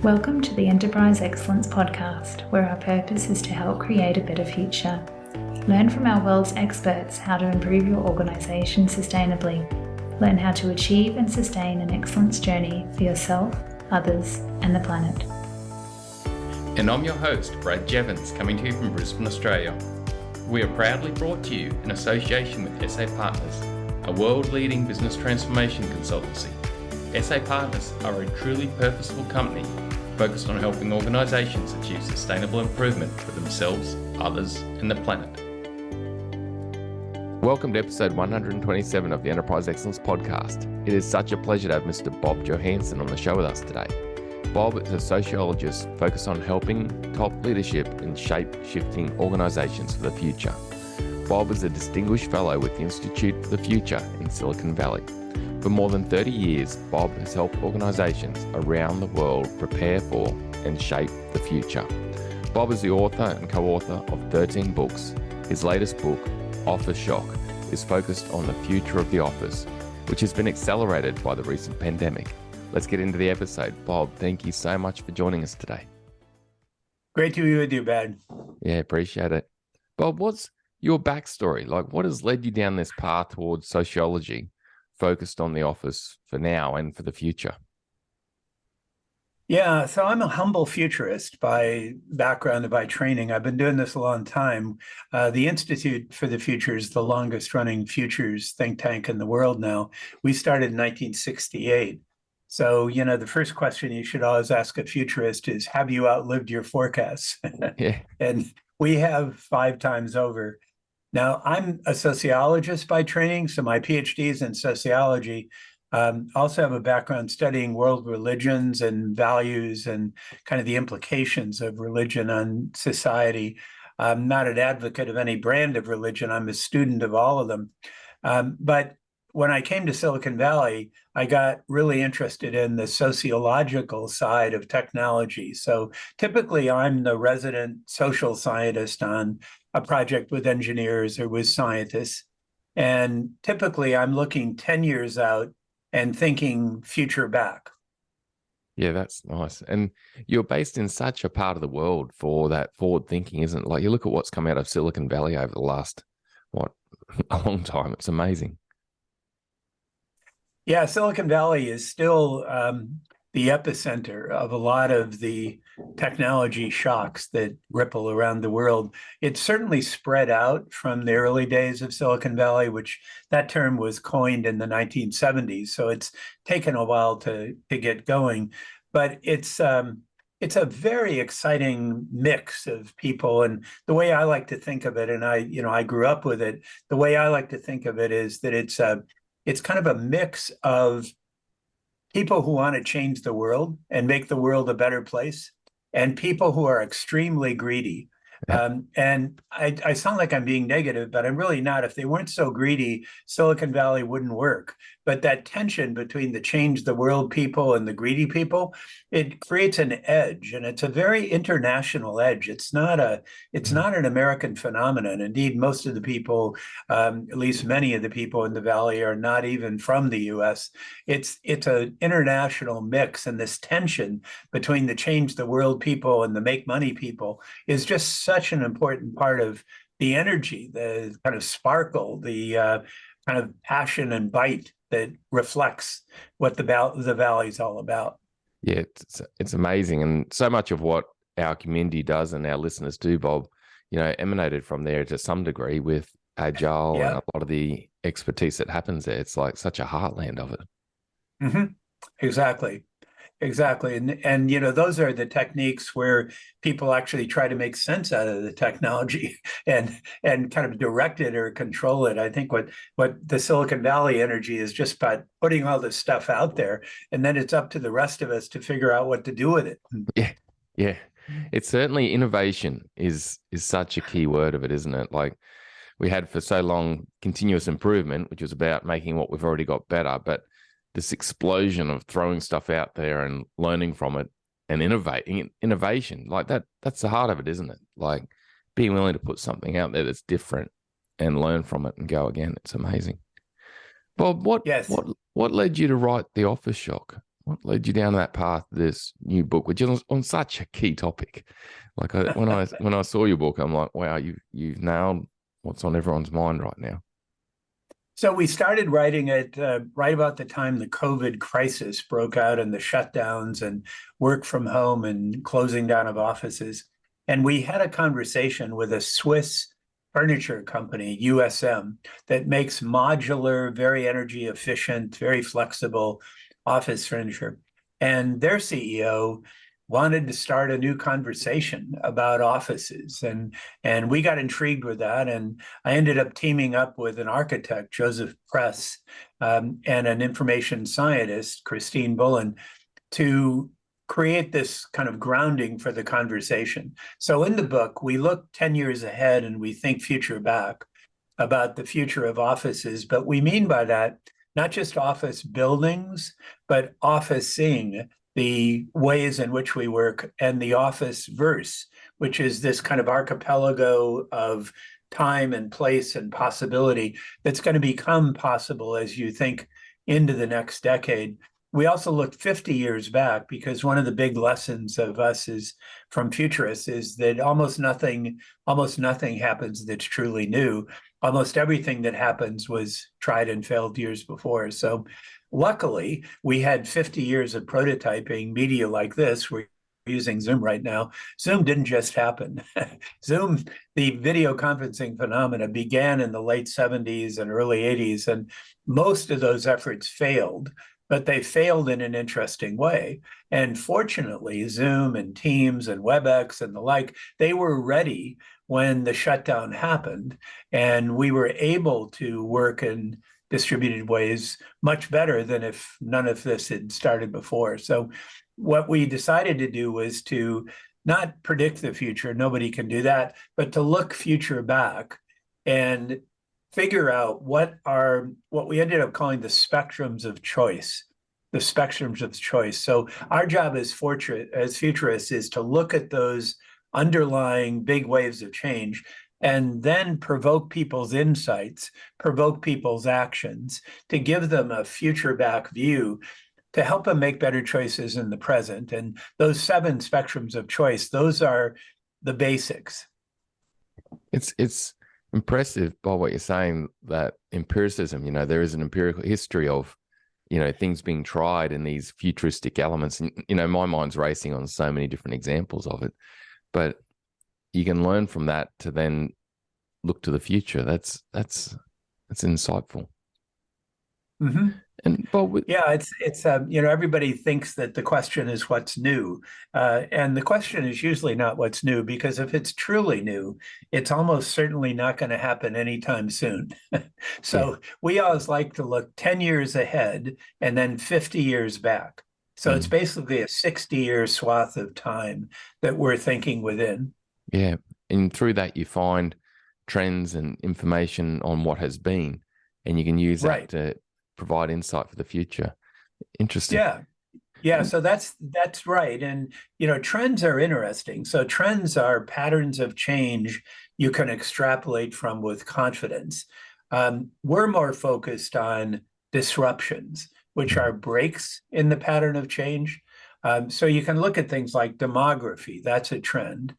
Welcome to the Enterprise Excellence Podcast, where our purpose is to help create a better future. Learn from our world's experts how to improve your organisation sustainably. Learn how to achieve and sustain an excellence journey for yourself, others, and the planet. And I'm your host, Brad Jevons, coming to you from Brisbane, Australia. We are proudly brought to you in association with SA Partners, a world-leading business transformation consultancy. SA Partners are a truly purposeful company focused on helping organisations achieve sustainable improvement for themselves, others, and the planet. Welcome to episode 127 of the Enterprise Excellence Podcast. It is such a pleasure to have Mr Bob Johansen on the show with us today. Bob is a sociologist focused on helping top leadership in shape-shifting organisations for the future. Bob is a distinguished fellow with the Institute for the Future in Silicon Valley. For more than 30 years, Bob has helped organisations around the world prepare for and shape the future. Bob is the author and co-author of 13 books. His latest book, Officeshock, is focused on the future of the office, which has been accelerated by the recent pandemic. Let's get into the episode. Bob, thank you so much for joining us today. Great to be with you, Ben. Yeah, appreciate it. Bob, what's your backstory? Like, what has led you down this path towards sociology, focused on the office for now and for the future? Yeah, so I'm a humble futurist by background and by training. I've been doing this a long time. The Institute for the Future is the longest running futures think tank in the world now. We started in 1968. So, the first question you should always ask a futurist is, have you outlived your forecasts? Yeah. And we have 5 times over. Now, I'm a sociologist by training, so my PhD is in sociology. Also have a background studying world religions and values and kind of the implications of religion on society. I'm not an advocate of any brand of religion. I'm a student of all of them. But when I came to Silicon Valley, I got really interested in the sociological side of technology. So typically, I'm the resident social scientist on a project with engineers or with scientists. And typically, I'm looking 10 years out and thinking future back. Yeah, that's nice. And you're based in such a part of the world for that forward thinking, isn't it? Like, you look at what's come out of Silicon Valley over the last, a long time. It's amazing. Yeah, Silicon Valley is still the epicenter of a lot of the technology shocks that ripple around the world. It's certainly spread out from the early days of Silicon Valley, which that term was coined in the 1970s. So it's taken a while to get going, but it's a very exciting mix of people. And the way I like to think of it, and I grew up with it, the way I like to think of it is that it's kind of a mix of people who want to change the world and make the world a better place, and people who are extremely greedy. And I sound like I'm being negative, but I'm really not. If they weren't so greedy, Silicon Valley wouldn't work. But that tension between the change the world people and the greedy people, it creates an edge, and it's a very international edge. It's not an American phenomenon. Indeed, most of the people, at least many of the people in the Valley, are not even from the U.S. It's an international mix, and this tension between the change the world people and the make money people is just such an important part of the energy, the kind of sparkle, the kind of passion and bite that reflects what the Valley is all about. Yeah, it's amazing. And so much of what our community does and our listeners do, Bob, emanated from there to some degree with agile and a lot of the expertise that happens there. It's like such a heartland of it. Mm-hmm. Exactly. And those are the techniques where people actually try to make sense out of the technology and kind of direct it or control it. I think what the Silicon Valley energy is just about putting all this stuff out there, and then it's up to the rest of us to figure out what to do with it. Yeah. It's certainly innovation is such a key word of it, isn't it? Like, we had for so long continuous improvement, which was about making what we've already got better, but this explosion of throwing stuff out there and learning from it and innovation, like that's the heart of it, isn't it? Like, being willing to put something out there that's different and learn from it and go again. It's amazing. Bob, what led you to write the Office Shock? what led you down that path, this new book, which is on such a key topic? Like when I saw your book, I'm like, wow, you've nailed what's on everyone's mind right now. So we started writing it right about the time the COVID crisis broke out and the shutdowns and work from home and closing down of offices. And we had a conversation with a Swiss furniture company, USM, that makes modular, very energy efficient, very flexible office furniture. And their CEO wanted to start a new conversation about offices. And we got intrigued with that. And I ended up teaming up with an architect, Joseph Press, and an information scientist, Christine Bullen, to create this kind of grounding for the conversation. So in the book, we look 10 years ahead and we think future back about the future of offices. But we mean by that, not just office buildings, but officing, the ways in which we work, and the Officeverse, which is this kind of archipelago of time and place and possibility that's going to become possible as you think into the next decade. We also looked 50 years back because one of the big lessons of us is from futurists is that almost nothing happens that's truly new. Almost everything that happens was tried and failed years before. So luckily, we had 50 years of prototyping media like this. We're using Zoom right now. Zoom didn't just happen. Zoom, the video conferencing phenomena, began in the late 70s and early 80s, and most of those efforts failed, but they failed in an interesting way. And fortunately, Zoom and Teams and WebEx and the like, they were ready when the shutdown happened, and we were able to work in distributed ways much better than if none of this had started before. So what we decided to do was to not predict the future, nobody can do that, but to look future back and figure out what we ended up calling the spectrums of choice. The spectrums of choice. So our job as futurists is to look at those underlying big waves of change and then provoke people's insights, provoke people's actions, to give them a future back view to help them make better choices in the present. And those 7 spectrums of choice, those are the basics. It's impressive by what you're saying, that empiricism, there is an empirical history of, things being tried and these futuristic elements. And, my mind's racing on so many different examples of it, but you can learn from that to then look to the future. That's insightful. Mm-hmm. And Bob, it's everybody thinks that the question is what's new, and the question is usually not what's new, because if it's truly new, it's almost certainly not going to happen anytime soon. So we always like to look 10 years ahead and then 50 years back. So it's basically a 60-year swath of time that we're thinking within. Yeah, and through that you find trends and information on what has been, and you can use that to provide insight for the future. Interesting. Yeah. So that's right. And trends are interesting. So trends are patterns of change you can extrapolate from with confidence. We're more focused on disruptions, which are breaks in the pattern of change. So you can look at things like demography. That's a trend.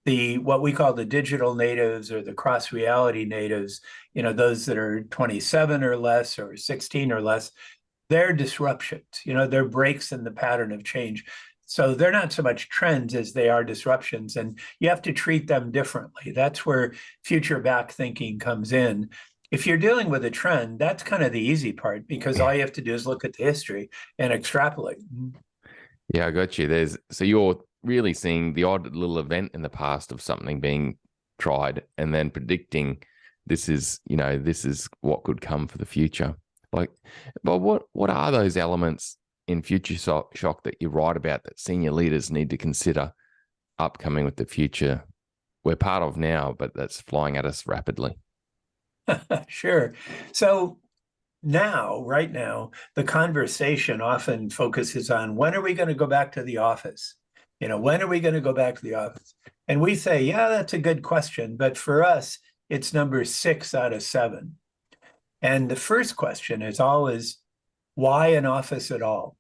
What we call the digital natives or the cross-reality natives, those that are 27 or less or 16 or less, they're disruptions, they're breaks in the pattern of change. So they're not so much trends as they are disruptions, and you have to treat them differently. That's where future back thinking comes in. If you're dealing with a trend, that's kind of the easy part, because all you have to do is look at the history and extrapolate. Yeah, I got you. So you're really seeing the odd little event in the past of something being tried and then predicting this is what could come for the future. But what are those elements in Future Shock that you write about that senior leaders need to consider upcoming with the future we're part of now, but that's flying at us rapidly? Sure. So right now, the conversation often focuses on, when are we going to go back to the office? When are we going to go back to the office? And we say, yeah, that's a good question. But for us, it's number 6 out of 7. And the first question is always, why an office at all?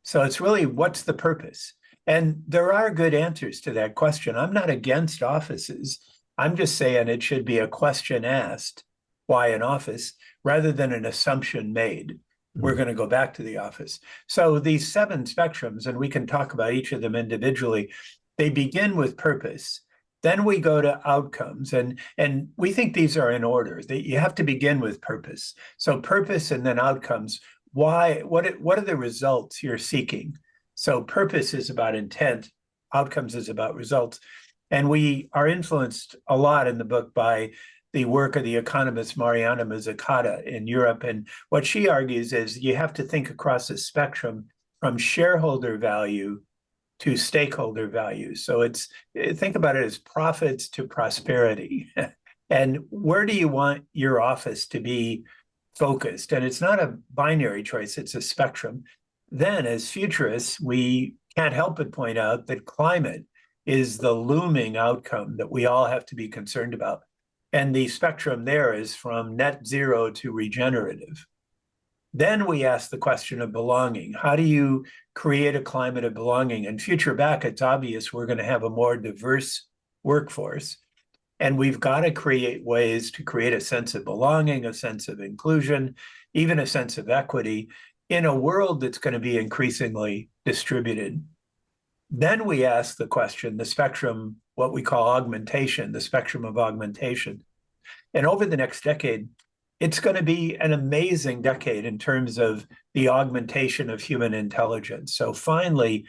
So it's really, what's the purpose? And there are good answers to that question. I'm not against offices. I'm just saying it should be a question asked, why an office, rather than an assumption made. We're going to go back to the office. So these 7 spectrums, and we can talk about each of them individually, they begin with purpose. Then we go to outcomes, and we think these are in order. You have to begin with purpose. So purpose and then outcomes. Why? What are the results you're seeking? So purpose is about intent. Outcomes is about results. And we are influenced a lot in the book by the work of the economist Mariana Mazzucata in Europe. And what she argues is you have to think across a spectrum from shareholder value to stakeholder value. So think about it as profits to prosperity. And where do you want your office to be focused? And it's not a binary choice, it's a spectrum. Then as futurists, we can't help but point out that climate is the looming outcome that we all have to be concerned about. And the spectrum there is from net zero to regenerative. Then we ask the question of belonging. How do you create a climate of belonging? And future back, it's obvious we're going to have a more diverse workforce. And we've got to create ways to create a sense of belonging, a sense of inclusion, even a sense of equity in a world that's going to be increasingly distributed. Then we ask the question, the spectrum, what we call augmentation, the spectrum of augmentation. And over the next decade, it's going to be an amazing decade in terms of the augmentation of human intelligence. So finally,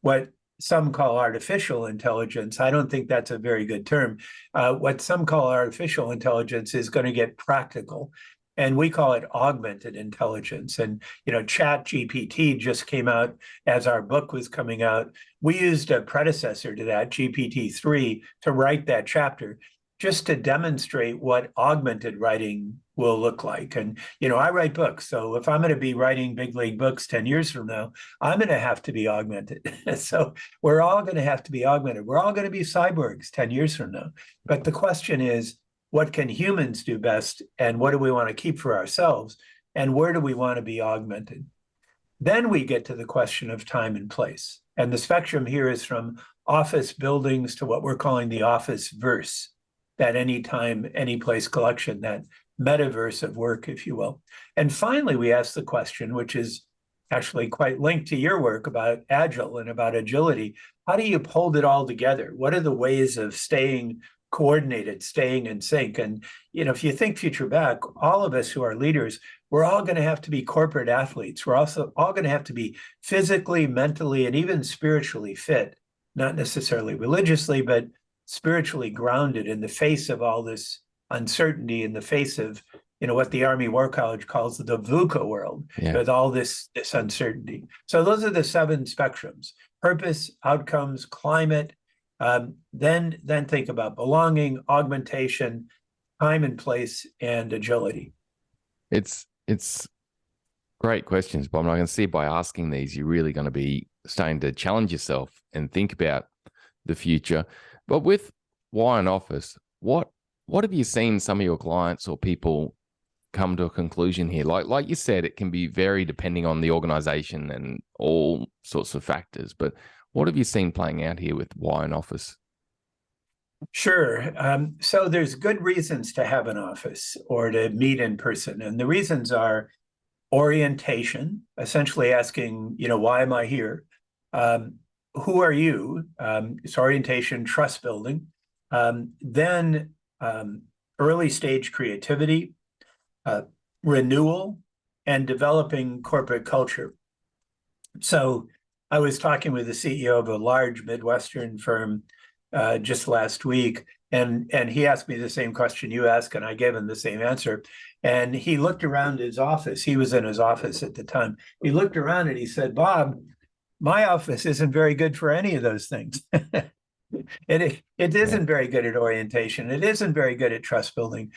what some call artificial intelligence, I don't think that's a very good term. What some call artificial intelligence is going to get practical. And we call it augmented intelligence. And, Chat GPT just came out as our book was coming out. We used a predecessor to that, GPT-3, to write that chapter, just to demonstrate what augmented writing will look like. And, I write books. So if I'm going to be writing big league books 10 years from now, I'm going to have to be augmented. So we're all going to have to be augmented. We're all going to be cyborgs 10 years from now. But the question is, what can humans do best? And what do we want to keep for ourselves? And where do we want to be augmented? Then we get to the question of time and place. And the spectrum here is from office buildings to what we're calling the Officeverse, that anytime, any place collection, that metaverse of work, if you will. And finally, we ask the question, which is actually quite linked to your work about agile and about agility. How do you hold it all together? What are the ways of staying coordinated, staying in sync? And, if you think future back, all of us who are leaders, we're all going to have to be corporate athletes. We're also all going to have to be physically, mentally, and even spiritually fit, not necessarily religiously, but spiritually grounded in the face of all this uncertainty, in the face of, what the Army War College calls the VUCA world, with all this uncertainty. So those are the 7 spectrums: purpose, outcomes, climate. Then think about belonging, augmentation, time and place, and agility. It's great questions, Bob. And I can see by asking these, you're really going to be starting to challenge yourself and think about the future. But with why an office, what have you seen some of your clients or people come to a conclusion here? Like you said, it can be very depending on the organization and all sorts of factors. But what have you seen playing out here with why an office? Sure. So there's good reasons to have an office or to meet in person. And the reasons are orientation, essentially asking, why am I here? Who are you? It's orientation, trust building. Then early stage creativity, renewal, and developing corporate culture. So I was talking with the CEO of a large Midwestern firm just last week, and he asked me the same question you asked, and I gave him the same answer. And he looked around his office. He was in his office at the time. He looked around and he said, "Bob, my office isn't very good for any of those things." It isn't very good at orientation. It isn't very good at trust building.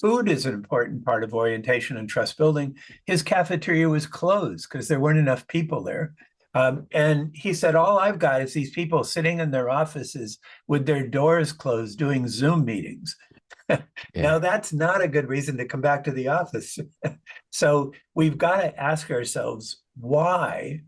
Food is an important part of orientation and trust building. His cafeteria was closed because there weren't enough people there. And he said, all I've got is these people sitting in their offices with their doors closed doing Zoom meetings. Now, that's not a good reason to come back to the office. So we've got to ask ourselves, why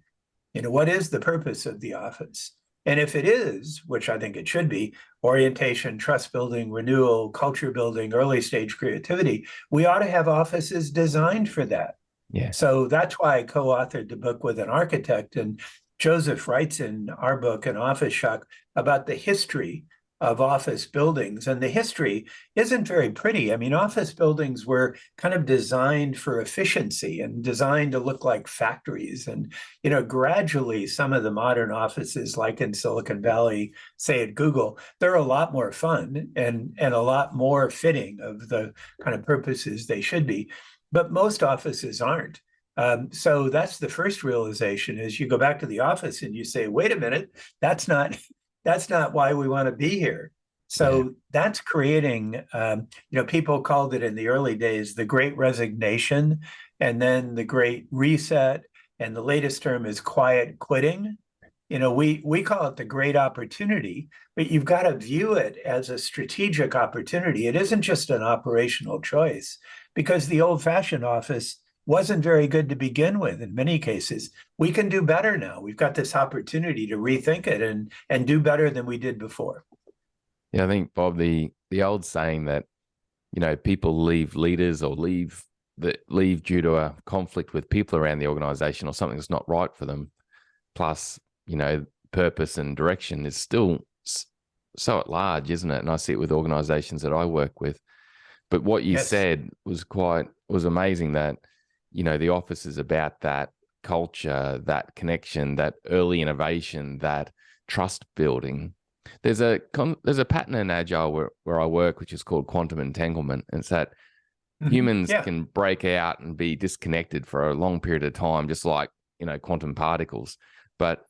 What is the purpose of the office? And if it is, which I think it should be, orientation, trust building, renewal, culture building, early stage creativity, we ought to have offices designed for that. Yeah. So that's why I co-authored the book with an architect. And Joseph writes in our book, in Officeshock, about the history of office buildings. And the history isn't very pretty. I mean, office buildings were kind of designed for efficiency and designed to look like factories. And, gradually some of the modern offices, like in Silicon Valley, say at Google, they're a lot more fun and a lot more fitting of the kind of purposes they should be. But most offices aren't. So that's the first realization, is you go back to the office and you say, wait a minute, that's not why we want to be here. So that's creating, people called it in the early days, the Great Resignation, and then the Great Reset. And the latest term is quiet quitting. We call it the Great Opportunity, but you've got to view it as a strategic opportunity. It isn't just an operational choice, because the old-fashioned office wasn't very good to begin with in many cases. We can do better now. We've got this opportunity to rethink it and do better than we did before. Yeah, I think, Bob, the old saying that, people leave leaders or leave due to a conflict with people around the organization or something that's not right for them, plus, purpose and direction is still so at large, isn't it? And I see it with organizations that I work with. But what you said was amazing, that, the office is about that culture, that connection, that early innovation, that trust building. There's a pattern in agile where I work, which is called quantum entanglement. And it's that humans can break out and be disconnected for a long period of time, just like, quantum particles, but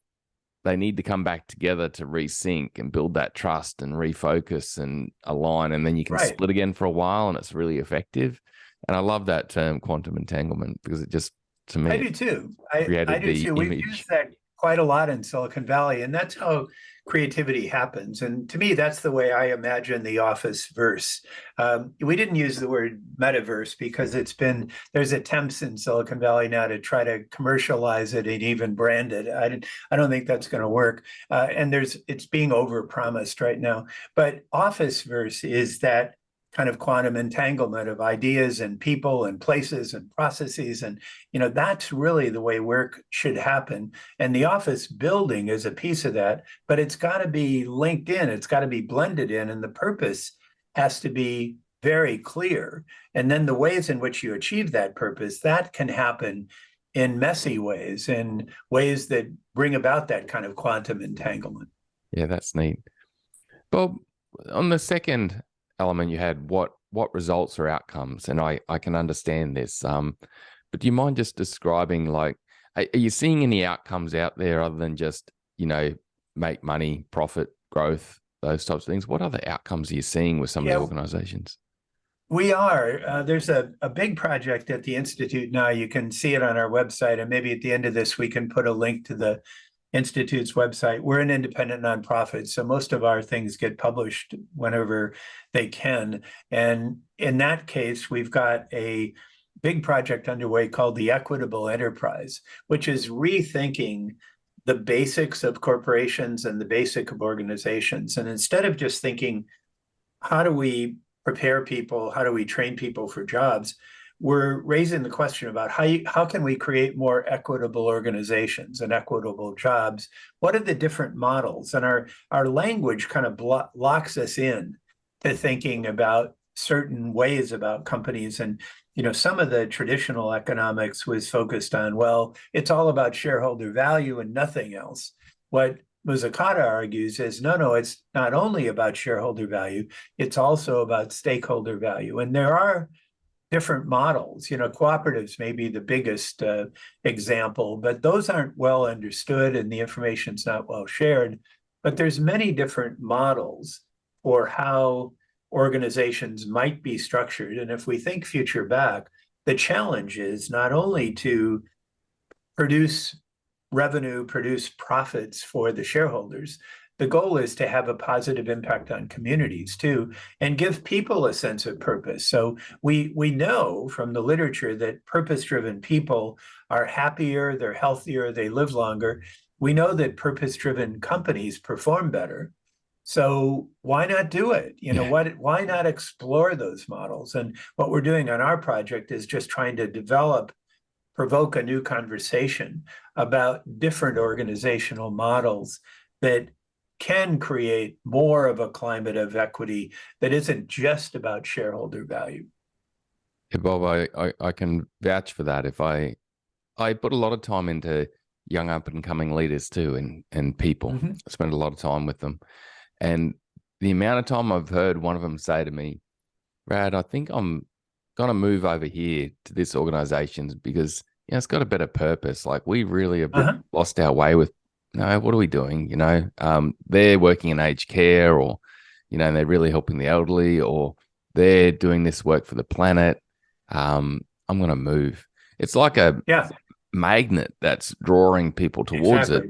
they need to come back together to resync and build that trust and refocus and align. And then you can split again for a while, and it's really effective. And I love that term, quantum entanglement, because it just, to me, I do too. I do too. We've used that quite a lot in Silicon Valley, and that's how creativity happens. And to me, that's the way I imagine the Officeverse. We didn't use the word metaverse because there's attempts in Silicon Valley now to try to commercialize it and even brand it. I don't think that's going to work. And it's being overpromised right now. But Officeverse is that kind of quantum entanglement of ideas and people and places and processes. And, that's really the way work should happen. And the office building is a piece of that, but it's got to be linked in. It's got to be blended in. And the purpose has to be very clear. And then the ways in which you achieve that purpose, that can happen in messy ways, in ways that bring about that kind of quantum entanglement. Yeah, that's neat. Bob, on the second element you had, what results or outcomes, and I can understand this, but do you mind just describing, like, are you seeing any outcomes out there other than just make money, profit, growth, those types of things? What other outcomes are you seeing with some of the organizations? We are. There's a big project at the Institute now. You can see it on our website, and maybe at the end of this we can put a link to the Institute's website. We're an independent nonprofit, so most of our things get published whenever they can. And in that case, we've got a big project underway called the Equitable Enterprise, which is rethinking the basics of corporations and the basic of organizations. And instead of just thinking, how do we prepare people, how do we train people for jobs, we're raising the question about how can we create more equitable organizations and equitable jobs? What are the different models? And our language kind of locks us in to thinking about certain ways about companies. And some of the traditional economics was focused on, well, it's all about shareholder value and nothing else. What Muzakata argues is, no, it's not only about shareholder value, it's also about stakeholder value. And there are different models. Cooperatives may be the biggest example, but those aren't well understood and the information's not well shared. But there's many different models for how organizations might be structured. And if we think future back, the challenge is not only to produce revenue, produce profits for the shareholders, the goal is to have a positive impact on communities too, and give people a sense of purpose. So we know from the literature that purpose-driven people are happier, they're healthier, they live longer. We know that purpose-driven companies perform better. So why not do it? Why not explore those models? And what we're doing on our project is just trying to provoke a new conversation about different organizational models that can create more of a climate of equity that isn't just about shareholder value. Yeah, Bob, I can vouch for that. If I put a lot of time into young up and coming leaders too, and people. Mm-hmm. I spend a lot of time with them. And the amount of time I've heard one of them say to me, Brad, I think I'm going to move over here to this organization because it's got a better purpose. Like we really have lost our way with, what are we doing? They're working in aged care or, and they're really helping the elderly or they're doing this work for the planet. I'm going to move. It's like a magnet that's drawing people towards it.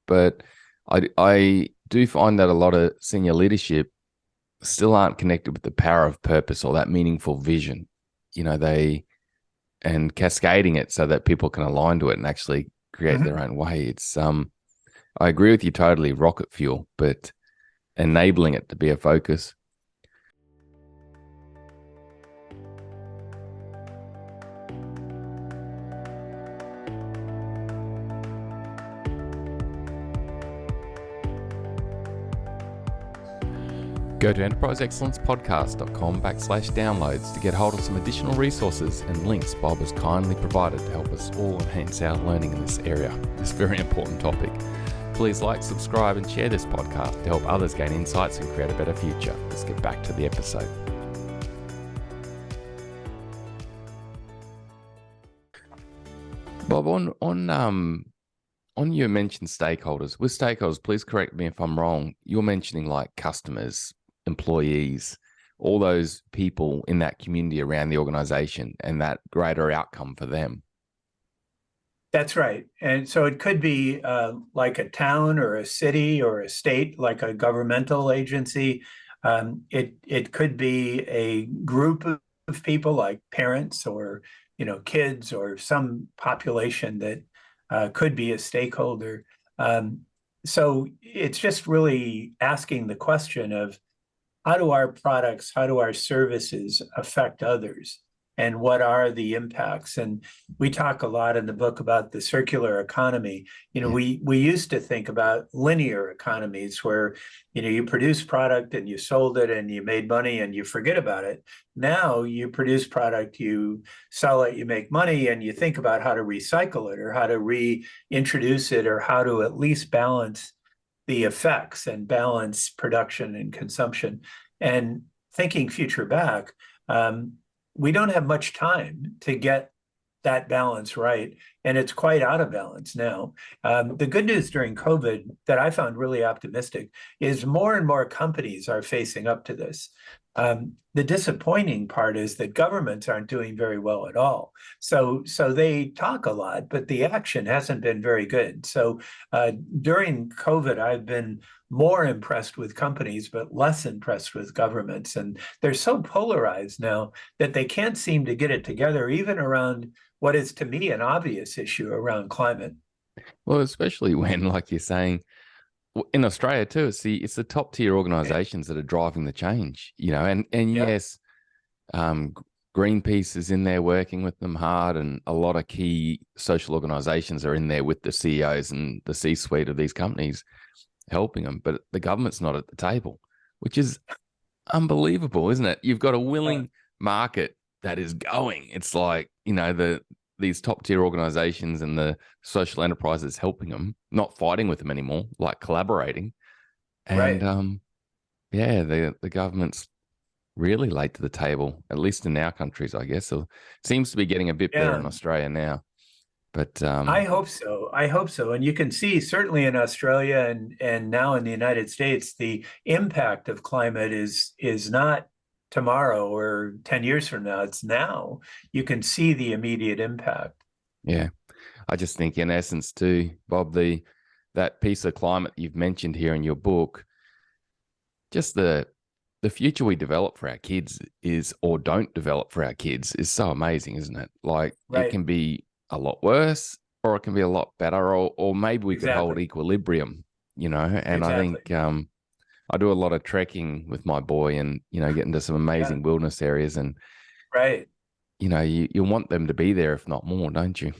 But I do find that a lot of senior leadership still aren't connected with the power of purpose or that meaningful vision, and cascading it so that people can align to it and actually create their own way. It's, I agree with you totally, rocket fuel, but enabling it to be a focus. Go to enterpriseexcellencepodcast.com/downloads to get hold of some additional resources and links Bob has kindly provided to help us all enhance our learning in this area, this very important topic. Please like, subscribe, and share this podcast to help others gain insights and create a better future. Let's get back to the episode. Bob, on you mentioned stakeholders. With stakeholders, please correct me if I'm wrong. You're mentioning like customers, employees, all those people in that community around the organization and that greater outcome for them. That's right. And so it could be like a town or a city or a state, like a governmental agency. It could be a group of people like parents or, kids or some population that could be a stakeholder. So it's just really asking the question of how do our products, how do our services affect others? And what are the impacts? And we talk a lot in the book about the circular economy. We used to think about linear economies where, you produce product and you sold it and you made money and you forget about it. Now you produce product, you sell it, you make money, and you think about how to recycle it or how to reintroduce it or how to at least balance the effects and balance production and consumption. And thinking future back, we don't have much time to get that balance right. And it's quite out of balance now. The good news during COVID that I found really optimistic is more and more companies are facing up to this. The disappointing part is that governments aren't doing very well at all. So they talk a lot, but the action hasn't been very good. So during COVID, I've been more impressed with companies, but less impressed with governments. And they're so polarized now that they can't seem to get it together, even around what is, to me, an obvious issue around climate. Well, especially when, like you're saying, in Australia too, it's the top tier organizations that are driving the change, and yes, Greenpeace is in there working with them hard, and a lot of key social organizations are in there with the CEOs and the C-suite of these companies helping them, but the government's not at the table, which is unbelievable, isn't it? You've got a willing market that is going. It's like, these top tier organizations and the social enterprises helping them, not fighting with them anymore, like collaborating. And the government's really late to the table, at least in our countries, I guess. So it seems to be getting a bit better in Australia now. But I hope so. And you can see certainly in Australia and now in the United States, the impact of climate is not tomorrow or 10 years from now. It's now. You can see the immediate impact. Yeah. I just think in essence too, Bob, the that piece of climate you've mentioned here in your book, just the future we develop for our kids is, or don't develop for our kids, is so amazing, isn't it? Like Right. it can be a lot worse, or it can be a lot better, or maybe we could hold Exactly. equilibrium, you know. And I Exactly. think I do a lot of trekking with my boy, and get into some amazing wilderness areas, and Right. you want them to be there, if not more, don't you?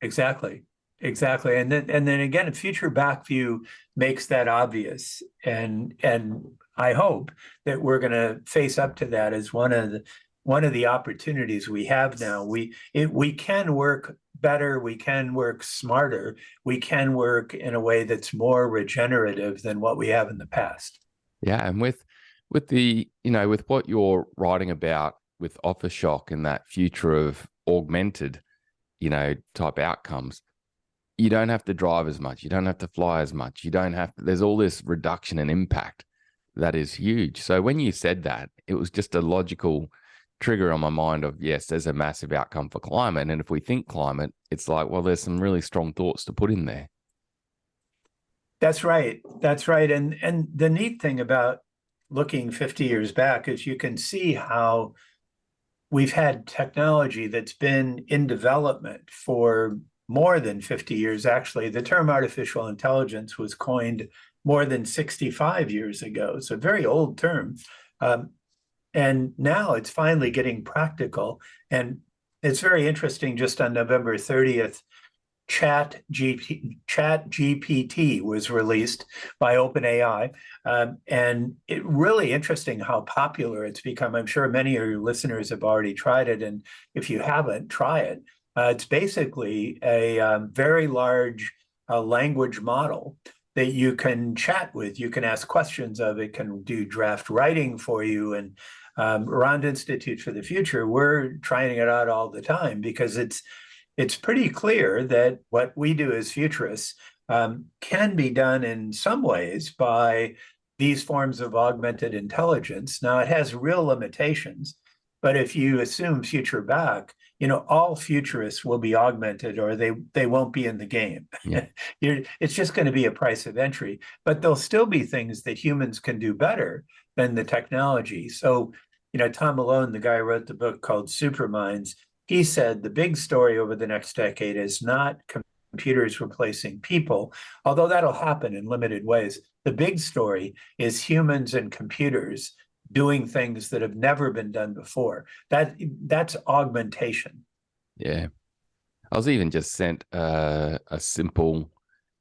Exactly. Exactly. And then again, a future back view makes that obvious. And I hope that we're going to face up to that as one of the opportunities we have now. We can work better, we can work smarter, we can work in a way that's more regenerative than what we have in the past. Yeah, and with the with what you're writing about with Officehock and that future of augmented type outcomes, you don't have to drive as much, you don't have to fly as much, you don't have to, there's all this reduction in impact that is huge. So when you said that, it was just a logical trigger on my mind of, yes, there's a massive outcome for climate. And if we think climate, it's like, well, there's some really strong thoughts to put in there. That's right. That's right. And the neat thing about looking 50 years back is you can see how we've had technology that's been in development for more than 50 years. Actually, the term artificial intelligence was coined more than 65 years ago. It's a very old term. And now it's finally getting practical. And it's very interesting, just on November 30th, Chat GPT was released by OpenAI. And it really interesting how popular it's become. I'm sure many of your listeners have already tried it. And if you haven't, try it. It's basically a very large language model that you can chat with. You can ask questions of it, can do draft writing for you. And around Institute for the Future, we're trying it out all the time because it's pretty clear that what we do as futurists can be done in some ways by these forms of augmented intelligence. Now, it has real limitations, but if you assume future back, all futurists will be augmented, or they won't be in the game. Yeah. It's just going to be a price of entry, but there'll still be things that humans can do better than the technology. So, Tom Malone, the guy who wrote the book called Superminds, he said the big story over the next decade is not computers replacing people, although that'll happen in limited ways. The big story is humans and computers doing things that have never been done before. That's augmentation. Yeah. I was even just sent a simple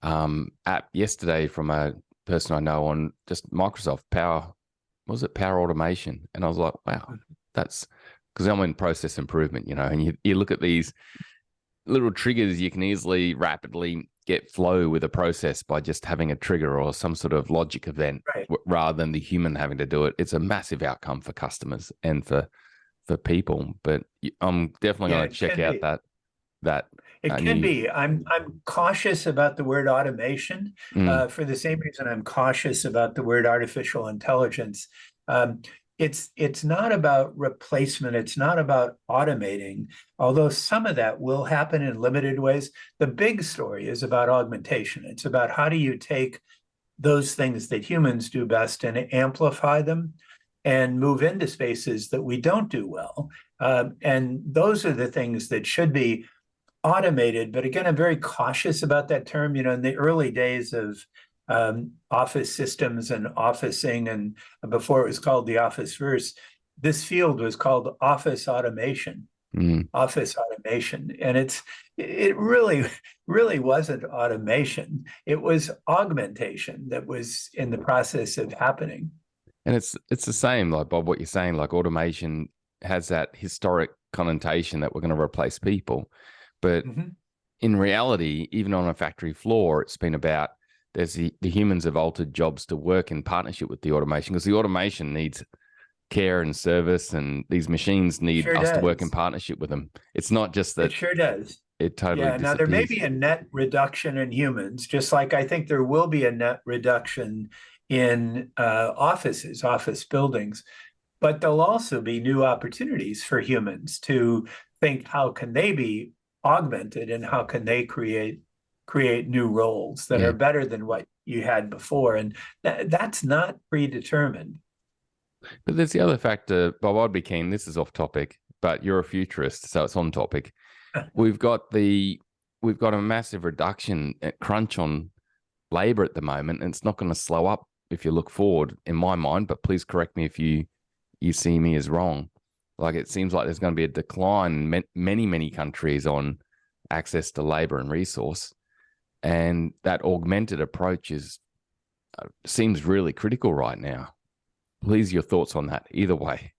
app yesterday from a person I know on just Microsoft Power. Was it Power Automation? And I was like, wow, that's because I'm in process improvement, and you look at these little triggers, you can easily rapidly get flow with a process by just having a trigger or some sort of logic event, right, rather than the human having to do it. It's a massive outcome for customers and for people. But I'm definitely going to check out that. It can be. I'm cautious about the word automation for the same reason I'm cautious about the word artificial intelligence. It's not about replacement. It's not about automating, although some of that will happen in limited ways. The big story is about augmentation. It's about how do you take those things that humans do best and amplify them and move into spaces that we don't do well. And those are the things that should be automated. But again, I'm very cautious about that term. In the early days of office systems and officing, and before it was called the Officeverse, this field was called office automation. Office automation. And it really wasn't automation. It was augmentation that was in the process of happening. And it's the same, like Bob, what you're saying, like automation has that historic connotation that we're going to replace people. But in reality, even on a factory floor, it's been about the humans have altered jobs to work in partnership with the automation, because the automation needs care and service, and these machines need us to work in partnership with them. It's not just that. It sure does. It totally disappears. Now there may be a net reduction in humans, just like I think there will be a net reduction in office buildings, but there'll also be new opportunities for humans to think, how can they be augmented and how can they create create new roles that are better than what you had before. And that's not predetermined. But there's the other factor, Bob, I'd be keen, this is off topic, but you're a futurist, so it's on topic. We've got a massive reduction at crunch on labor at the moment, and it's not going to slow up if you look forward, in my mind, but please correct me if you see me as wrong. Like, it seems like there's going to be a decline in many countries on access to labor and resource, and that augmented approach seems really critical right now. Please, your thoughts on that, either way.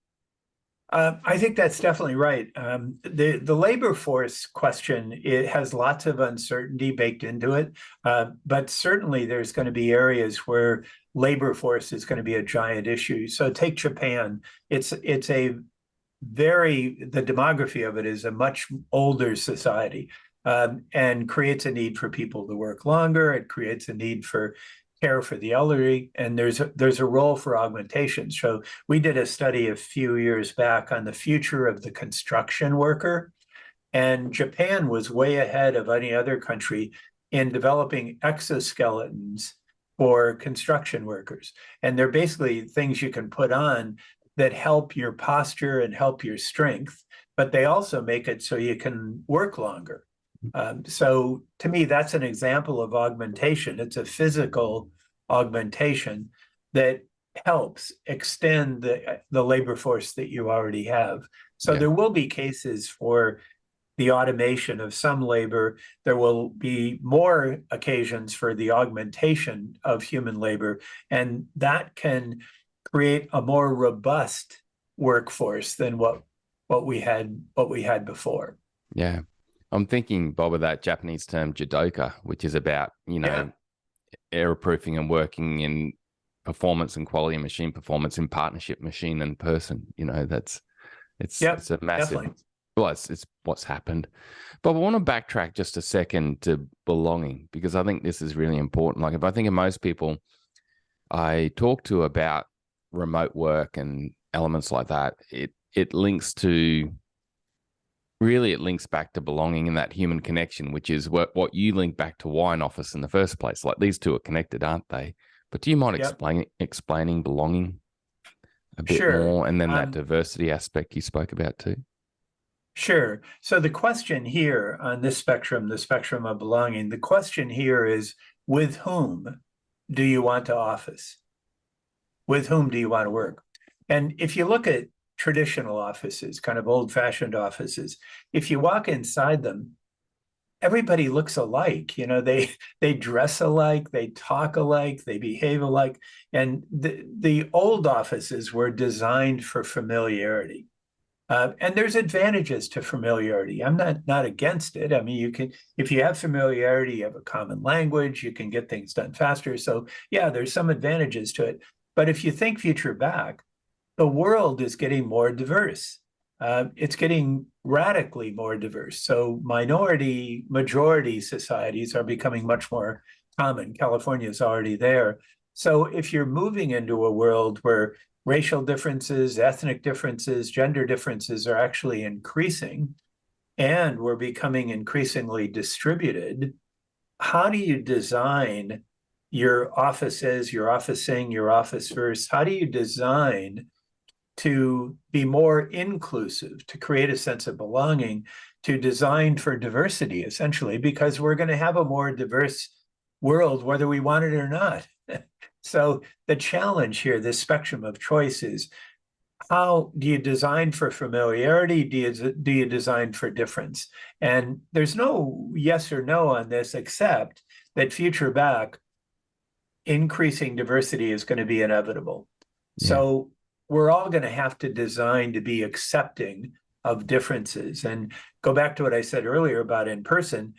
I think that's definitely right. The labor force question, it has lots of uncertainty baked into it, but certainly there's going to be areas where labor force is going to be a giant issue. So take Japan. The demography of it is a much older society, and creates a need for people to work longer. It creates a need for care for the elderly, and there's a role for augmentation. So we did a study a few years back on the future of the construction worker, and Japan was way ahead of any other country in developing exoskeletons for construction workers. And they're basically things you can put on that help your posture and help your strength, but they also make it so you can work longer. So to me, that's an example of augmentation. It's a physical augmentation that helps extend the labor force that you already have. So there will be cases for the automation of some labor. There will be more occasions for the augmentation of human labor, and that can create a more robust workforce than what we had before. Yeah. I'm thinking, Bob, of that Japanese term judoka, which is about, error-proofing and working in performance and quality and machine performance in partnership, machine and person. It's a massive, definitely. Well, it's what's happened. But I want to backtrack just a second to belonging, because I think this is really important. Like, if I think of most people I talk to about remote work and elements like that, it links back to belonging and that human connection, which is what you link back to Wine Office in the first place. Like, these two are connected, aren't they? But do you mind explaining belonging a bit more, and then that diversity aspect you spoke about too? Sure. So the question here on this spectrum, the spectrum of belonging, the question here is, with whom do you want to office? With whom do you want to work? And if you look at traditional offices, kind of old-fashioned offices, if you walk inside them, everybody looks alike. They dress alike, they talk alike, they behave alike. And the old offices were designed for familiarity. And there's advantages to familiarity. I'm not against it. I mean, if you have familiarity, you have a common language, you can get things done faster. So yeah, there's some advantages to it. But if you think future back, the world is getting more diverse. It's getting radically more diverse. So majority societies are becoming much more common. California is already there. So if you're moving into a world where racial differences, ethnic differences, gender differences are actually increasing, and we're becoming increasingly distributed, how do you design your offices, your officing, your Officeverse? How do you design to be more inclusive, to create a sense of belonging, to design for diversity, essentially, because we're going to have a more diverse world, whether we want it or not. So the challenge here, this spectrum of choices, how do you design for familiarity? Do you design for difference? And there's no yes or no on this, except that future back, increasing diversity is going to be inevitable. Yeah. So we're all going to have to design to be accepting of differences. And go back to what I said earlier about in-person.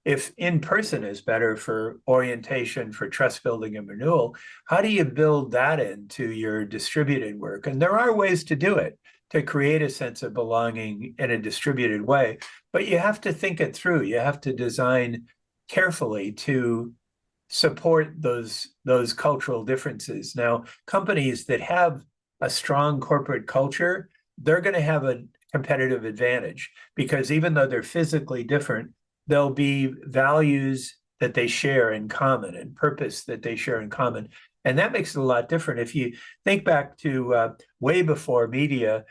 If in-person is better for orientation, for trust building and renewal, how do you build that into your distributed work? And there are ways to do it, to create a sense of belonging in a distributed way, but you have to think it through. You have to design carefully to support those cultural differences. Now, companies that have a strong corporate culture, they're going to have a competitive advantage, because even though they're physically different, there'll be values that they share in common and purpose that they share in common. And that makes it a lot different. If you think back to way before media,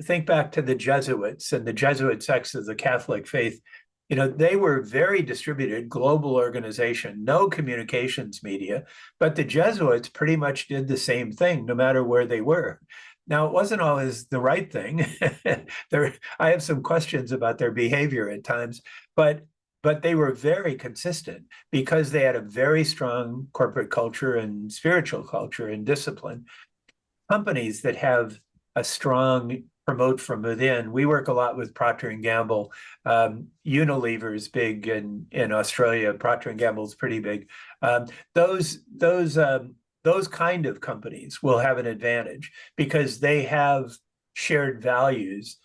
think back to the Jesuits and the Jesuit sects of the Catholic faith. They were very distributed, global organization, no communications media, but the Jesuits pretty much did the same thing, no matter where they were. Now, it wasn't always the right thing. I have some questions about their behavior at times, but they were very consistent because they had a very strong corporate culture and spiritual culture and discipline. Companies that have a strong promote from within. We work a lot with Procter & Gamble. Unilever is big in Australia. Procter & Gamble is pretty big. Those kind of companies will have an advantage because they have shared values,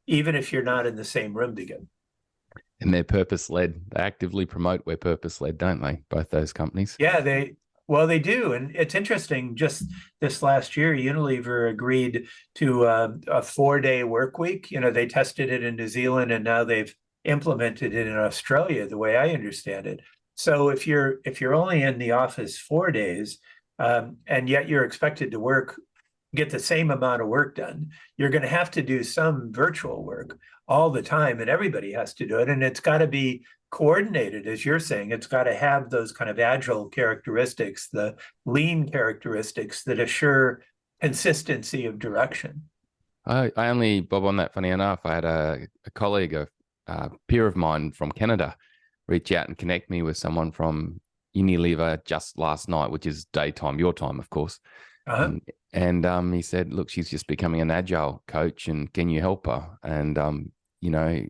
even if you're not in the same room together. And they're purpose-led. They actively promote we're purpose-led, don't they? Both those companies. Yeah, they do. And it's interesting, just this last year, Unilever agreed to a 4-day work week. They tested it in New Zealand and now they've implemented it in Australia, the way I understand it. So if you're only in the office 4 days, and yet you're expected to get the same amount of work done, you're going to have to do some virtual work all the time, and everybody has to do it. And it's got to be coordinated, as you're saying. It's got to have those kind of agile characteristics, the lean characteristics that assure consistency of direction. I only, Bob, on that, funny enough, I had a colleague, a peer of mine from Canada, reach out and connect me with someone from Unilever just last night, which is daytime, your time, of course. Uh-huh. And he said, look, she's just becoming an agile coach and can you help her? And,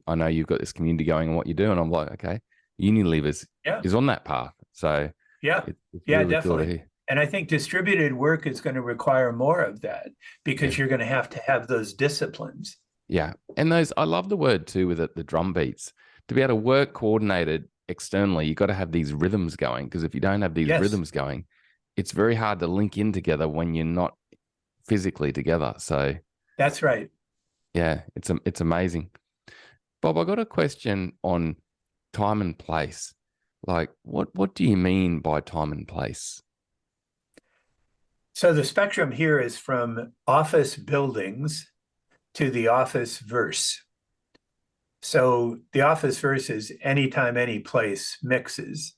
I know you've got this community going and what you do. And I'm like, okay, Unilever is on that path. So it's really definitely. Cool. And I think distributed work is going to require more of that because you're going to have those disciplines. Yeah. And I love the word too, with it, the drum beats. To be able to work coordinated externally, you've got to have these rhythms going, because if you don't have these rhythms going, it's very hard to link in together when you're not physically together. So that's right. Yeah, it's amazing. Bob, I got a question on time and place. Like, what do you mean by time and place? So the spectrum here is from office buildings to the Officeverse. So the Officeverse is anytime, any place mixes.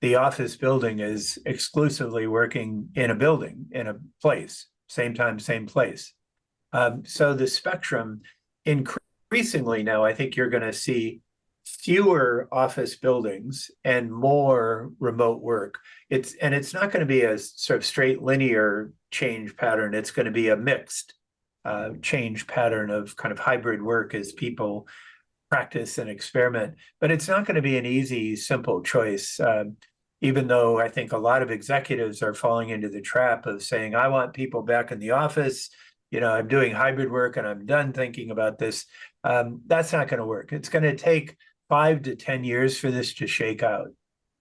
The office building is exclusively working in a building, in a place, same time, same place. So the spectrum, increasingly now, I think you're going to see fewer office buildings and more remote work. It's not going to be a sort of straight linear change pattern. It's going to be a mixed change pattern of kind of hybrid work as people practice and experiment. But it's not going to be an easy, simple choice. Even though I think a lot of executives are falling into the trap of saying, I want people back in the office, I'm doing hybrid work and I'm done thinking about this. That's not going to work. It's going to take 5 to 10 years for this to shake out.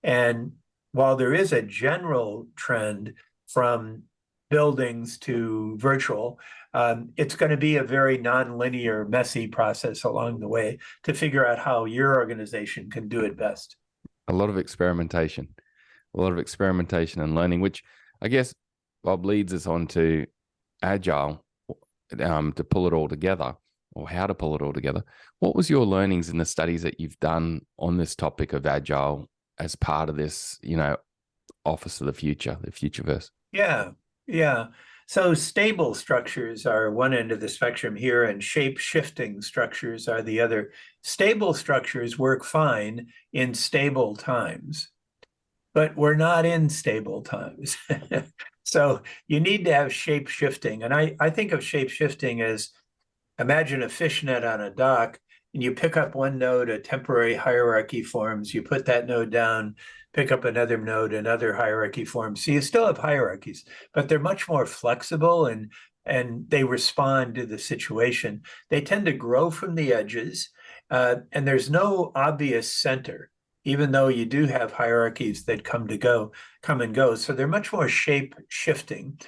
And while there is a general trend from buildings to virtual, it's going to be a very nonlinear, messy process along the way to figure out how your organization can do it best. A lot of experimentation and learning, which I guess, Bob, leads us on to agile, to pull it all together, or how to pull it all together. What was your learnings in the studies that you've done on this topic of agile as part of this, Office of the Future, the Futureverse? Yeah. So stable structures are one end of the spectrum here, and shape-shifting structures are the other. Stable structures work fine in stable times, but we're not in stable times. So you need to have shape-shifting. And I think of shape-shifting as, imagine a fishnet on a dock, and you pick up one node, a temporary hierarchy forms, you put that node down, pick up another node, another hierarchy forms. So you still have hierarchies, but they're much more flexible and they respond to the situation. They tend to grow from the edges, and there's no obvious center, even though you do have hierarchies that come and go. So they're much more shape shifting.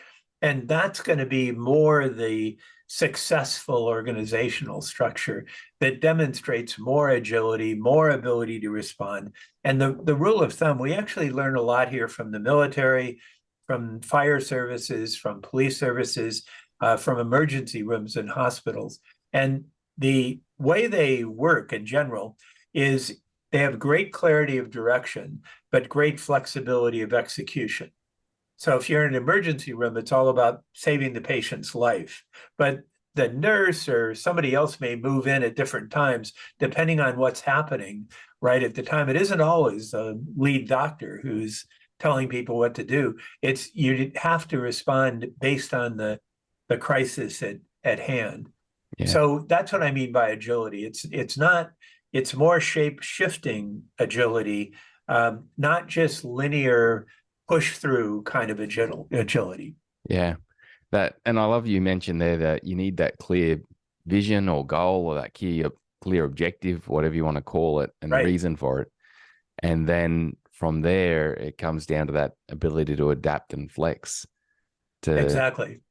And that's going to be more the successful organizational structure that demonstrates more agility, more ability to respond. And the rule of thumb, we actually learn a lot here from the military, from fire services, from police services, from emergency rooms and hospitals. And the way they work in general is they have great clarity of direction, but great flexibility of execution. So if you're in an emergency room, it's all about saving the patient's life. But the nurse or somebody else may move in at different times, depending on what's happening right at the time. It isn't always a lead doctor who's telling people what to do. It's you have to respond based on the crisis at hand. Yeah. So that's what I mean by agility. It's more shape-shifting agility, not just linear push-through kind of agility. Yeah. And I love you mentioned there that you need that clear vision or goal or that clear objective, whatever you want to call it, and Right. the reason for it. And then from there, it comes down to that ability to adapt and flex to Exactly.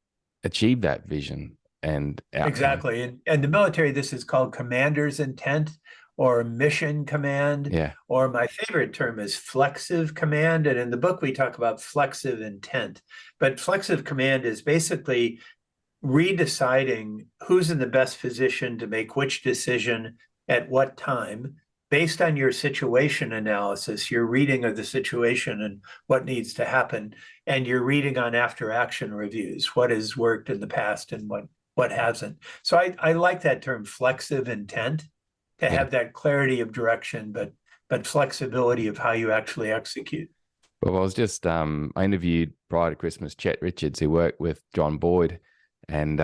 achieve that vision and outcome. Exactly. And the military, this is called commander's intent or mission command, Yeah. or my favorite term is flexive command. And in the book, we talk about flexive intent. But flexive command is basically redeciding who's in the best position to make which decision at what time based on your situation analysis, your reading of the situation and what needs to happen, and your reading on after action reviews, what has worked in the past and what hasn't. So I like that term flexive intent to have that clarity of direction, but flexibility of how you actually execute. Well, I was just, I interviewed prior to Christmas, Chet Richards, who worked with John Boyd, and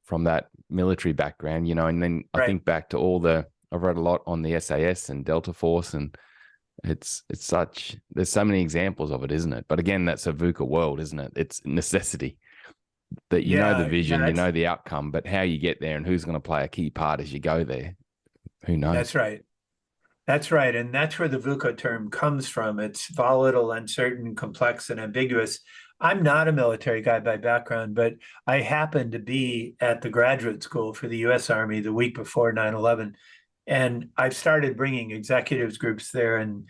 from that military background, and then I think back to I've read a lot on the SAS and Delta Force, and there's so many examples of it, isn't it? But again, that's a VUCA world, isn't it? It's necessity that you know the vision, you know the outcome, but how you get there and who's going to play a key part as you go there, who knows? That's right. That's right. And that's where the VUCA term comes from. It's volatile, uncertain, complex, and ambiguous. I'm not a military guy by background, but I happened to be at the graduate school for the U.S. Army the week before 9/11. And I've started bringing executives groups there. And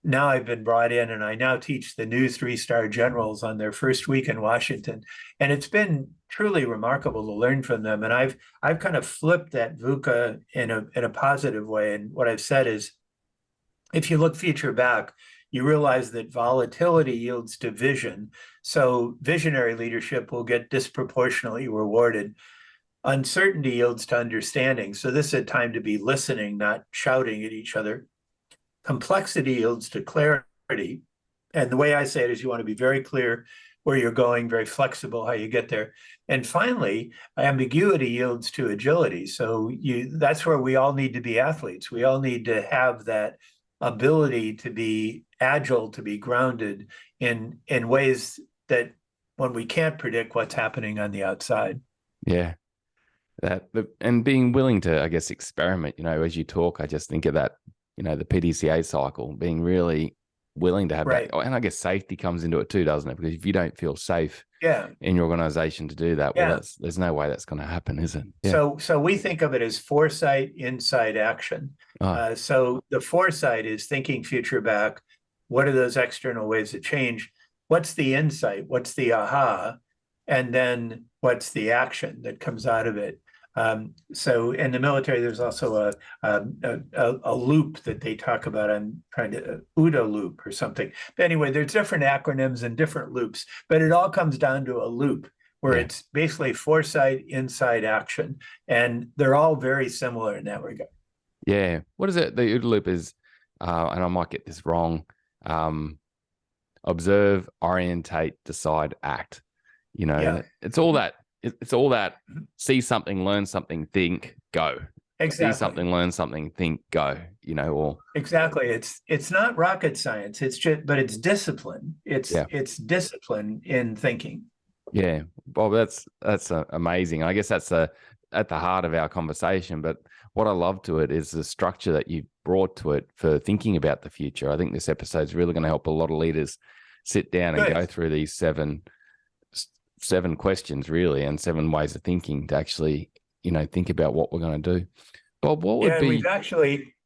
now I've been brought in, and I now teach the new 3-star generals on their first week in Washington. And it's been truly remarkable to learn from them. And I've kind of flipped that VUCA in a positive way. And what I've said is, if you look future back, you realize that volatility yields to vision. So visionary leadership will get disproportionately rewarded. Uncertainty yields to understanding. So this is a time to be listening, not shouting at each other. Complexity yields to clarity. And the way I say it is you want to be very clear where you're going, very flexible how you get there. And finally, ambiguity yields to agility. So that's where we all need to be athletes. We all need to have that ability to be agile, to be grounded in ways that when we can't predict what's happening on the outside. Yeah. And being willing to, I guess, experiment, as you talk, I just think of that, the PDCA cycle, being really willing to have that. And I guess safety comes into it too, doesn't it? Because if you don't feel safe in your organization to do that, well, there's no way that's going to happen, is it? Yeah. So we think of it as foresight, insight, action. So the foresight is thinking future back. What are those external ways of change? What's the insight? What's the aha? And then what's the action that comes out of it? So in the military, there's also a loop that they talk about. I'm trying to OODA loop or something. But anyway, there's different acronyms and different loops, but it all comes down to a loop where it's basically foresight, insight, action, and they're all very similar in that regard. Yeah. What is it? The OODA loop is, and I might get this wrong. Observe, orientate, decide, act. It's all that. It's all that. See something, learn something, think, go. Exactly. See something, learn something, think, go. Or exactly. It's not rocket science. It's just, but it's discipline. It's discipline in thinking. Yeah, Bob, that's amazing. I guess that's at the heart of our conversation. But what I love to it is the structure that you brought to it for thinking about the future. I think this episode is really going to help a lot of leaders sit down and go through these 7 7 questions really, and 7 ways of thinking to actually, think about what we're going to do. Bob, what would Yeah, be?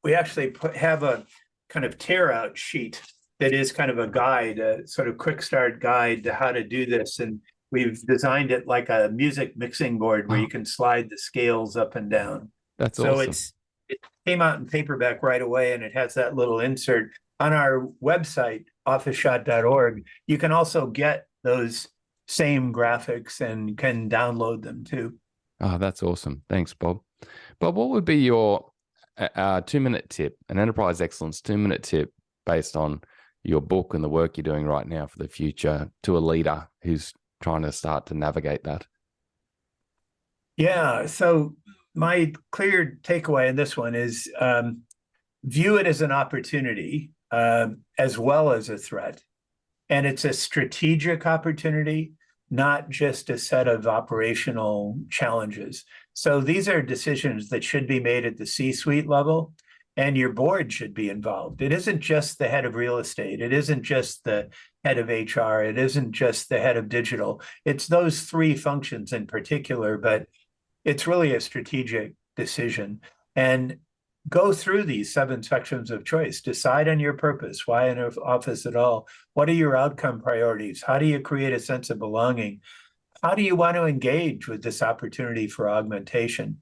we actually have a kind of tear out sheet that is kind of a guide, a sort of quick start guide to how to do this. And we've designed it like a music mixing board where you can slide the scales up and down. That's so awesome. It came out in paperback right away, and it has that little insert on our website, officeshock.org. You can also get those same graphics and can download them too. Oh, that's awesome. Thanks, Bob. Bob, what would be your 2-minute tip, an enterprise excellence 2-minute tip based on your book and the work you're doing right now for the future to a leader who's trying to start to navigate that? Yeah. So my clear takeaway in this one is view it as an opportunity as well as a threat. And it's a strategic opportunity, not just a set of operational challenges. So these are decisions that should be made at the C-suite level, and your board should be involved. It isn't just the head of real estate. It isn't just the head of HR. It isn't just the head of digital. It's those 3 functions in particular, but it's really a strategic decision. And go through these 7 spectrums of choice. Decide on your purpose. Why in an office at all? What are your outcome priorities? How do you create a sense of belonging? How do you want to engage with this opportunity for augmentation?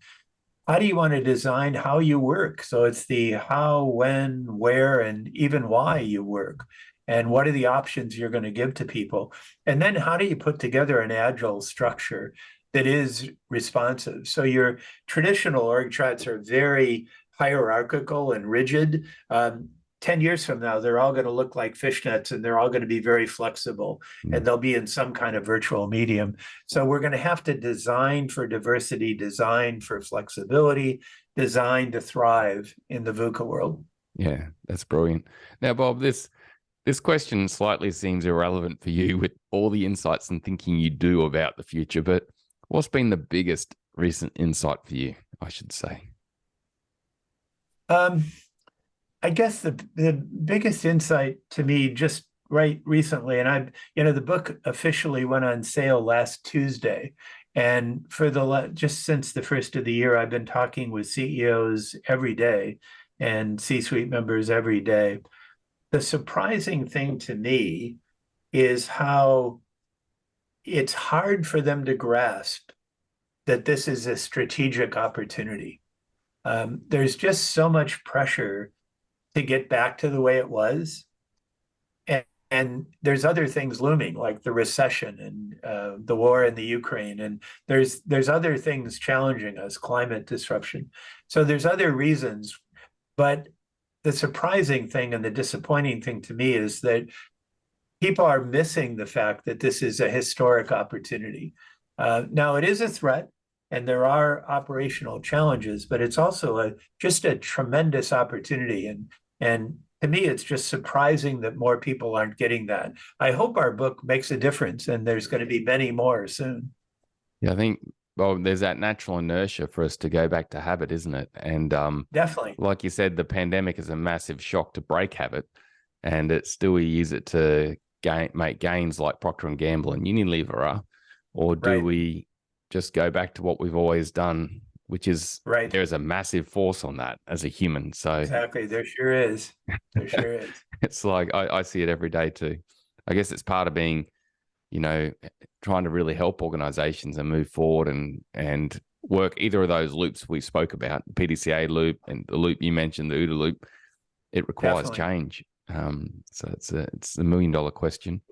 How do you want to design how you work? So it's the how, when, where, and even why you work. And what are the options you're going to give to people? And then how do you put together an agile structure that is responsive? So your traditional org charts are very hierarchical and rigid. 10 years from now, they're all going to look like fishnets, and they're all going to be very flexible, and they'll be in some kind of virtual medium. So we're going to have to design for diversity, design for flexibility, design to thrive in the VUCA world. Yeah, that's brilliant. Now, Bob, this question slightly seems irrelevant for you with all the insights and thinking you do about the future, but what's been the biggest recent insight for you, I should say? I guess the biggest insight to me just right recently, and the book officially went on sale last Tuesday. And for just since the first of the year, I've been talking with CEOs every day and C-suite members every day. The surprising thing to me is how it's hard for them to grasp that this is a strategic opportunity. There's just so much pressure to get back to the way it was. And there's other things looming, like the recession and the war in the Ukraine. And there's other things challenging us, climate disruption. So there's other reasons. But the surprising thing and the disappointing thing to me is that people are missing the fact that this is a historic opportunity. Now, it is a threat, and there are operational challenges, but it's also just a tremendous opportunity. And to me, it's just surprising that more people aren't getting that. I hope our book makes a difference, and there's going to be many more soon. Yeah, I think, well, there's that natural inertia for us to go back to habit, isn't it? And definitely, like you said, the pandemic is a massive shock to break habit, and it still we use it to make gains like Procter and Gamble and Unilever are, or do we just go back to what we've always done, which is there's a massive force on that as a human. So exactly, there sure is. There sure is. It's like I see it every day too. I guess it's part of being, trying to really help organizations and move forward and work either of those loops we spoke about, the PDCA loop and the loop you mentioned, the OODA loop. It requires change. So it's a $1 million question.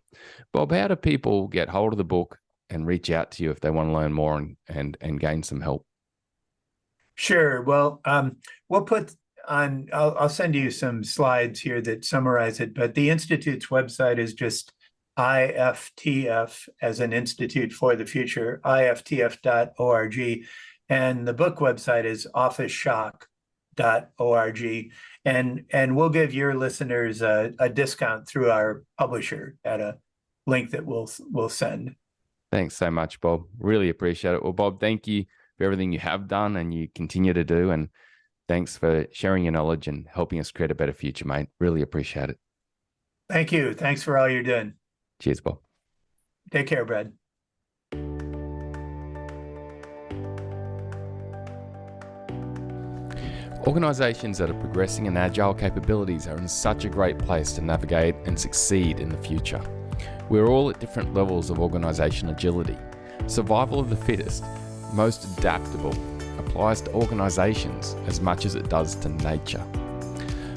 Bob, how do people get hold of the book and reach out to you if they want to learn more and gain some help? Sure. Well, we'll put on, I'll send you some slides here that summarize it, but the Institute's website is just IFTF as an Institute for the Future, IFTF.org. And the book website is officeshock.org. And we'll give your listeners a discount through our publisher at a link that we'll send. Thanks so much, Bob. Really appreciate it. Well, Bob, thank you for everything you have done and you continue to do. And thanks for sharing your knowledge and helping us create a better future, mate. Really appreciate it. Thank you. Thanks for all you're doing. Cheers, Bob. Take care, Brad. Organisations that are progressing in agile capabilities are in such a great place to navigate and succeed in the future. We're all at different levels of organisation agility. Survival of the fittest, most adaptable, applies to organisations as much as it does to nature.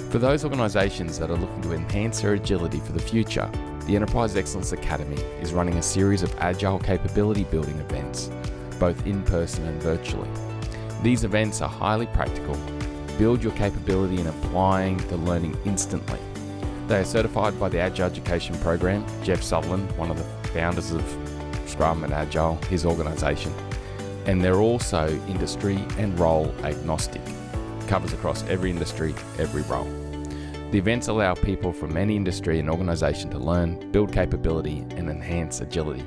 For those organisations that are looking to enhance their agility for the future, the Enterprise Excellence Academy is running a series of agile capability building events, both in person and virtually. These events are highly practical, build your capability in applying the learning instantly. They are certified by the Agile Education Program. Jeff Sutherland, one of the founders of Scrum and Agile, his organisation. And they're also industry and role agnostic. Covers across every industry, every role. The events allow people from any industry and organisation to learn, build capability and enhance agility.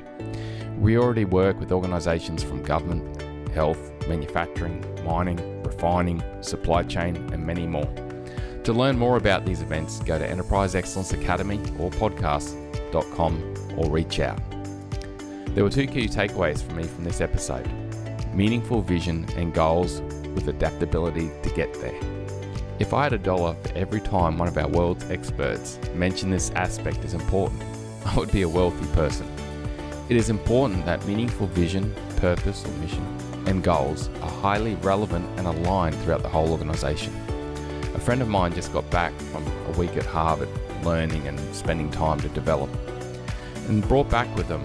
We already work with organisations from government, health, manufacturing, mining, refining, supply chain and many more. To learn more about these events, go to Enterprise Excellence Academy or podcast.com or reach out. There were two key takeaways for me from this episode. Meaningful vision and goals with adaptability to get there. If I had $1 for every time one of our world's experts mentioned this aspect is important, I would be a wealthy person. It is important that meaningful vision, purpose or mission, and goals are highly relevant and aligned throughout the whole organisation. A friend of mine just got back from a week at Harvard learning and spending time to develop and brought back with them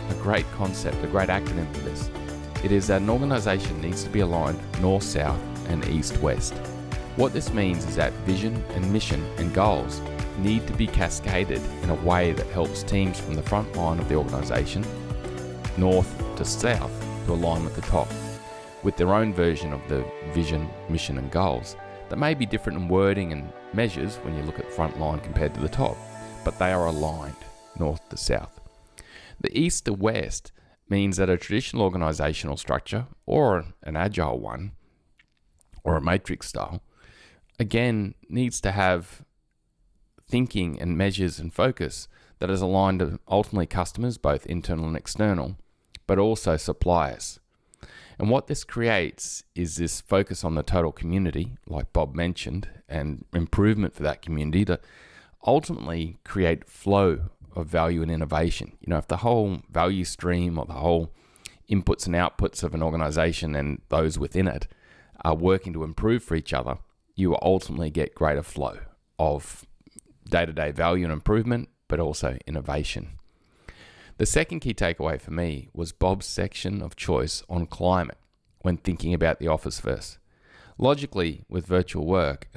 a great concept, a great acronym for this. It is that an organisation needs to be aligned north-south and east-west. What this means is that vision and mission and goals need to be cascaded in a way that helps teams from the front line of the organisation, north to south, to align with the top, with their own version of the vision, mission and goals that may be different in wording and measures when you look at the front line compared to the top, but they are aligned north to south. The east to west means that a traditional organisational structure, or an agile one, or a matrix style, again needs to have thinking and measures and focus that is aligned to ultimately customers, both internal and external, but also suppliers. And what this creates is this focus on the total community, like Bob mentioned, and improvement for that community to ultimately create flow of value and innovation. You know, if the whole value stream or the whole inputs and outputs of an organization and those within it are working to improve for each other, you will ultimately get greater flow of day-to-day value and improvement, but also innovation. The second key takeaway for me was Bob's section of choice on climate when thinking about the Officeverse. Logically, with virtual work,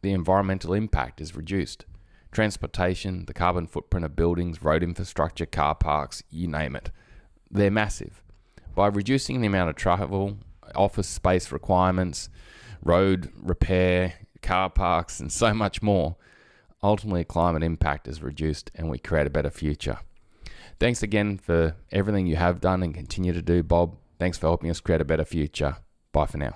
the environmental impact is reduced. Transportation, the carbon footprint of buildings, road infrastructure, car parks, you name it, they're massive. By reducing the amount of travel, office space requirements, road repair, car parks, and so much more, ultimately climate impact is reduced and we create a better future. Thanks again for everything you have done and continue to do, Bob. Thanks for helping us create a better future. Bye for now.